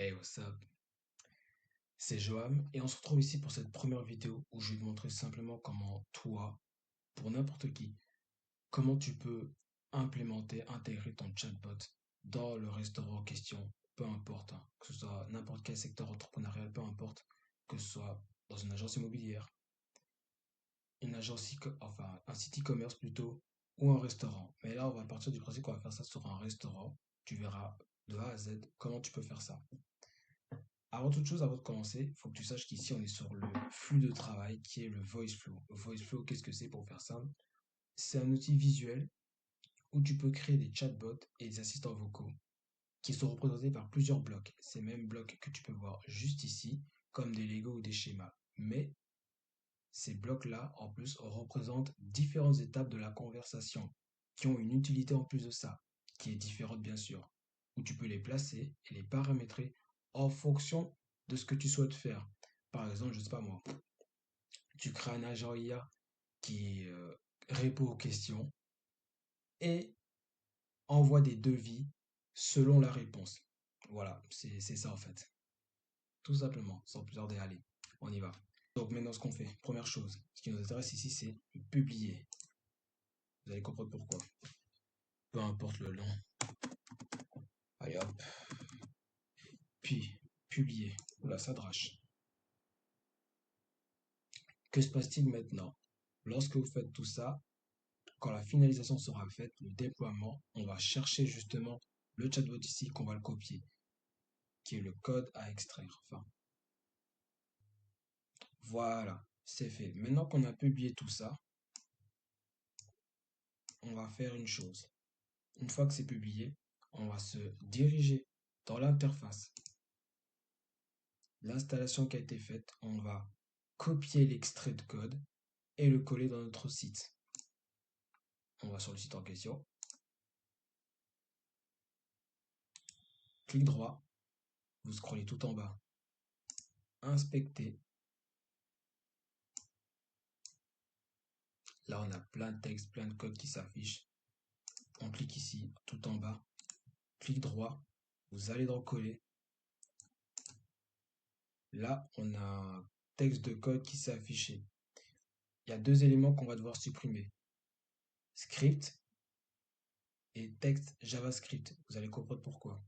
Hey, what's up? C'est Joam et on se retrouve ici pour cette première vidéo où je vais te montrer simplement comment toi, pour n'importe qui, comment tu peux implémenter, intégrer ton chatbot dans le restaurant en question, peu importe, hein, que ce soit n'importe quel secteur entrepreneurial, peu importe, que ce soit dans une agence immobilière, une agence, enfin un site e-commerce plutôt, ou un restaurant. Mais là, on va partir du principe qu'on va faire ça sur un restaurant. Tu verras de A à Z comment tu peux faire ça. Avant toute chose, avant de commencer, il faut que tu saches qu'ici, on est sur le flux de travail qui est le Voice Flow. Voice Flow, qu'est-ce que c'est pour faire simple? C'est un outil visuel où tu peux créer des chatbots et des assistants vocaux qui sont représentés par plusieurs blocs. Ces mêmes blocs que tu peux voir juste ici, comme des Lego ou des schémas. Mais ces blocs-là, en plus, représentent différentes étapes de la conversation qui ont une utilité en plus de ça, qui est différente bien sûr, où tu peux les placer et les paramétrer en fonction de ce que tu souhaites faire. Par exemple, je sais pas moi, tu crées un agent IA qui répond aux questions et envoie des devis selon la réponse. Voilà, c'est ça en fait. Tout simplement, sans plus tarder, allez, on y va. Donc maintenant, ce qu'on fait, première chose, ce qui nous intéresse ici, c'est publier. Vous allez comprendre pourquoi. Peu importe le nom. Allez hop. Puis, publier. Oula, ça drache. Que se passe-t-il maintenant? Lorsque vous faites tout ça, quand la finalisation sera faite, le déploiement, on va chercher justement le chatbot ici qu'on va le copier, qui est le code à extraire. Enfin, voilà, c'est fait. Maintenant qu'on a publié tout ça, on va faire une chose. Une fois que c'est publié, on va se diriger dans l'interface. L'installation qui a été faite, on va copier l'extrait de code et le coller dans notre site. On va sur le site en question. Clic droit, vous scrollez tout en bas. Inspecter. Là, on a plein de textes, plein de codes qui s'affichent. On clique ici, tout en bas. Clic droit, vous allez dans coller. Là, on a un texte de code qui s'est affiché. Il y a deux éléments qu'on va devoir supprimer. Script et texte JavaScript. Vous allez comprendre pourquoi.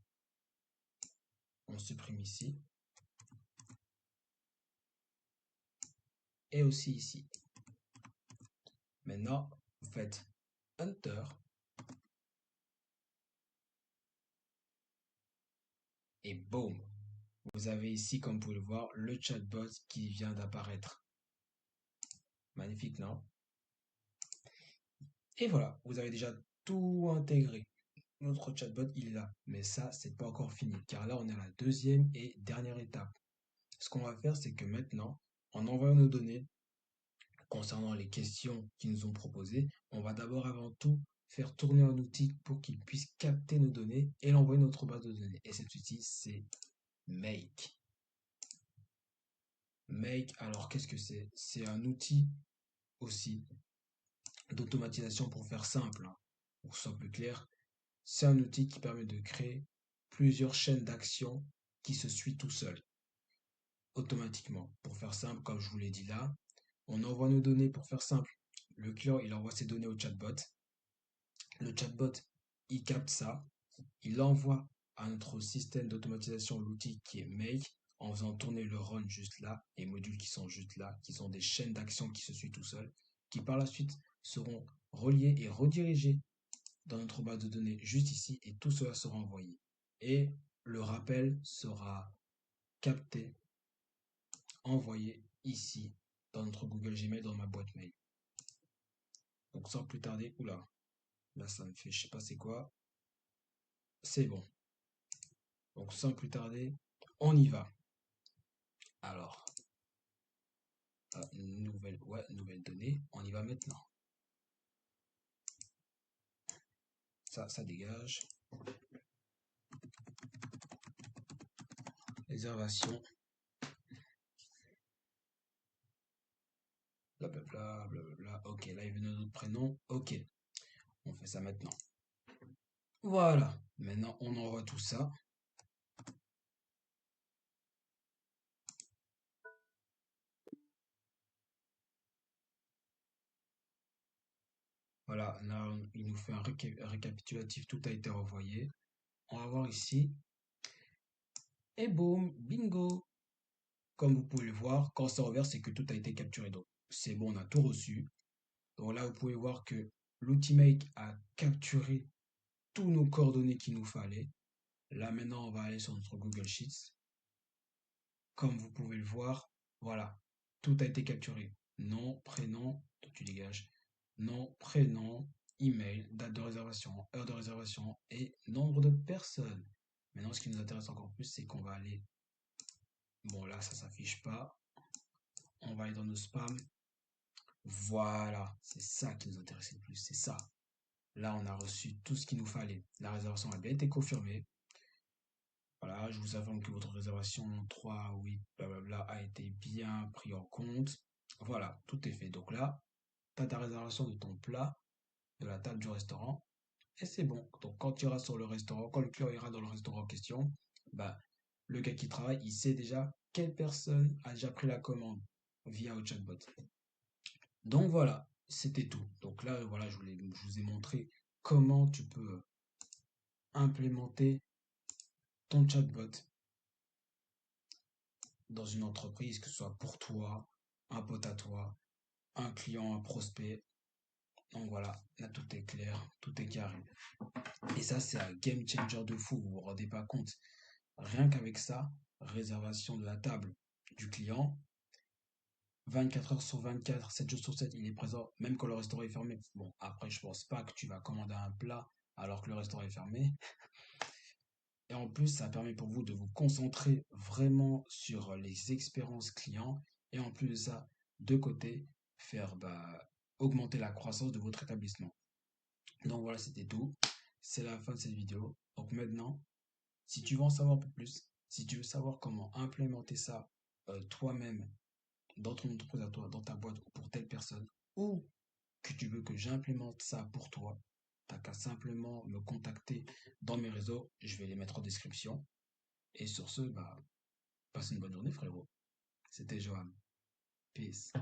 On supprime ici. Et aussi ici. Maintenant, vous faites Enter. Et boum. Vous avez ici, comme vous pouvez le voir, le chatbot qui vient d'apparaître. Magnifique, non? Et voilà, vous avez déjà tout intégré. Notre chatbot, il est là. Mais ça, c'est pas encore fini. Car là, on est à la deuxième et dernière étape. Ce qu'on va faire, c'est que maintenant, en envoyant nos données concernant les questions qu'ils nous ont proposées, on va d'abord avant tout faire tourner un outil pour qu'il puisse capter nos données et l'envoyer dans notre base de données. Et cet outil, c'est Make. Make, alors qu'est-ce que c'est? C'est un outil aussi d'automatisation pour faire simple, hein. Pour que ce soit plus clair, c'est un outil qui permet de créer plusieurs chaînes d'actions qui se suivent tout seul, automatiquement. Pour faire simple, comme je vous l'ai dit là, on envoie nos données pour faire simple. Le client, il envoie ses données au chatbot. Le chatbot, il capte ça, il l'envoie à notre système d'automatisation, l'outil qui est Make, en faisant tourner le run juste là, les modules qui sont juste là, qui sont des chaînes d'actions qui se suivent tout seuls, qui par la suite seront reliés et redirigés dans notre base de données juste ici, et tout cela sera envoyé. Et le rappel sera capté, envoyé ici, dans notre Google Gmail, dans ma boîte mail. Donc sans plus tarder, oula, là ça me fait, je sais pas c'est quoi, c'est bon. Donc sans plus tarder, on y va. Alors, nouvelle donnée, on y va maintenant. Ça dégage. Réservation. Blablabla, blablabla. Ok, là il veut notre prénom. Ok, on fait ça maintenant. Voilà. Maintenant, on envoie tout ça. Voilà, là, il nous fait un récapitulatif, tout a été renvoyé. On va voir ici. Et boum, bingo! Comme vous pouvez le voir, quand c'est revers, c'est que tout a été capturé. Donc, c'est bon, on a tout reçu. Donc là, vous pouvez voir que l'Ultimate a capturé tous nos coordonnées qu'il nous fallait. Là, maintenant, on va aller sur notre Google Sheets. Comme vous pouvez le voir, voilà, tout a été capturé. Nom, prénom, toi tu dégages. Nom, prénom, email, date de réservation, heure de réservation et nombre de personnes. Maintenant, ce qui nous intéresse encore plus, c'est qu'on va aller. Bon, là, ça s'affiche pas. On va aller dans nos spams. Voilà, c'est ça qui nous intéresse le plus, c'est ça. Là, on a reçu tout ce qu'il nous fallait. La réservation a bien été confirmée. Voilà, je vous informe que votre réservation 3, 8, blablabla a été bien pris en compte. Voilà, tout est fait. Donc là, tu as ta réservation de ton plat, de la table du restaurant, et c'est bon. Donc quand tu iras sur le restaurant, quand le client ira dans le restaurant en question, bah, le gars qui travaille, il sait déjà quelle personne a déjà pris la commande via au chatbot. Donc voilà, c'était tout. Donc là, voilà, je vous ai montré comment tu peux implémenter ton chatbot dans une entreprise, que ce soit pour toi, un pote à toi, un client, un prospect. Donc voilà, là tout est clair, tout est carré. Et ça, c'est un game changer de fou, vous vous rendez pas compte. Rien qu'avec ça, réservation de la table du client, 24 heures sur 24, 7 jours sur 7, il est présent, même quand le restaurant est fermé. Bon, après, je pense pas que tu vas commander un plat alors que le restaurant est fermé. Et en plus, ça permet pour vous de vous concentrer vraiment sur les expériences clients. Et en plus de ça, de côté, faire augmenter la croissance de votre établissement. Donc voilà, c'était tout. C'est la fin de cette vidéo. Donc maintenant, si tu veux en savoir un peu plus, si tu veux savoir comment implémenter ça toi-même dans ton entreprise à toi, dans ta boîte ou pour telle personne, ou que tu veux que j'implémente ça pour toi, t'as qu'à simplement me contacter dans mes réseaux. Je vais les mettre en description. Et sur ce, passe une bonne journée, frérot. C'était Johan. Peace.